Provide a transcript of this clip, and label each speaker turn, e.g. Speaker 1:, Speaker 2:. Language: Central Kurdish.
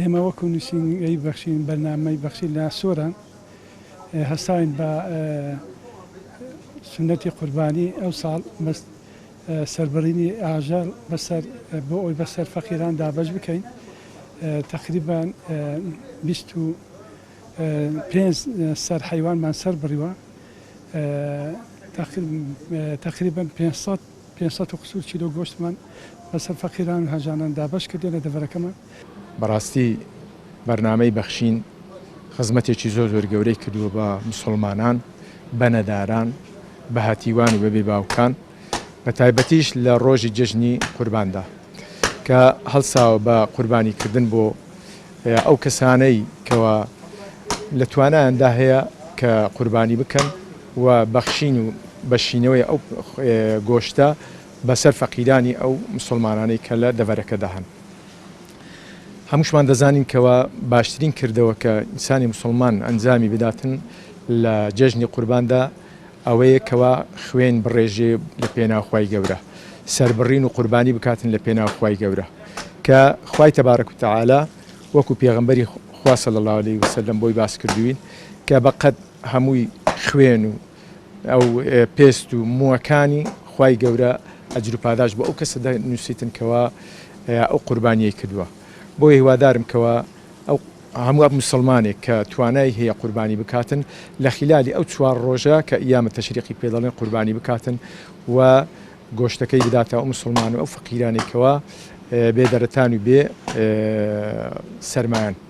Speaker 1: ئێمە وەکو نووسینگەی بەخشین بەرنامەی بەخشین لە سۆران هەستاین بە سنەتی قوربانی ئەو ساڵ سەربڕینی ئاژەڵ بەسەر بۆ ئەوی بەسەر فەقیران دابەش بکەین تقریبان 25 سەر حیوانمان سەر بڕیوە تقریبا 500 کیلۆ گۆشتمان بەسەر فەقیران و هەژانان دابەش کردێن لە دەڤەرەکەمان.
Speaker 2: بەڕاستی بەرنامەی بەخشین خزمەتێکی زۆر گەورەی کردووە بە موسڵمانان بە نەداران بە هاتیوان و بەبێ باوکان بە تایبەتیش لە ڕۆژی جەژنی قورباندا کە هەڵساوە بە قوربانیکردن بۆ ئەو کەسانەی کەوە لە توانایاندا هەیە کە قوربانی بکەن و بەخشین و بەشینەوەی ئەو گۆشتە بەسەر فەقیرانی ئەو موسڵمانانەی کە لە دەڤەرەکەدا هەن. هەمووشمان دەزانین کەوە باشترین کردەوە کە ئینسانی موسڵمان ئەنجامی بداتن لە جەژنی قورباندا ئەوەیە کەوا خوێن بڕێژێ لە پێناو خوای گەورە سەربڕین و قوربانی بکاتن لە پێناو خوای گەورە کە خوای تەبارەک و تەعالا وەکو پێغەمبەری خوا صلی الله علیه وسلم بۆی باس کردوین کە بەقەد هەمووی خوێن و ئەو پێست و مووەکانی خوای گەورە ئەجر و پاداش بۆ ئەو کەسە دەنووسیتن کەوا ئەو قوربانیەی کردووە. بۆ هیوادارم کەوا ئەو هەموو موسڵمانێک کە توانای هەیە قوربانی بکاتن لە خلالی ئەو 4 ڕۆژە کە ئیامە تەشریقی پێ دەڵێن قوربانی بکاتن و گۆشتەکەی بداتە ئەو موسڵمان و ئەو فەقیرانێکەوە بێدەرەتان و بێ سەرمایان.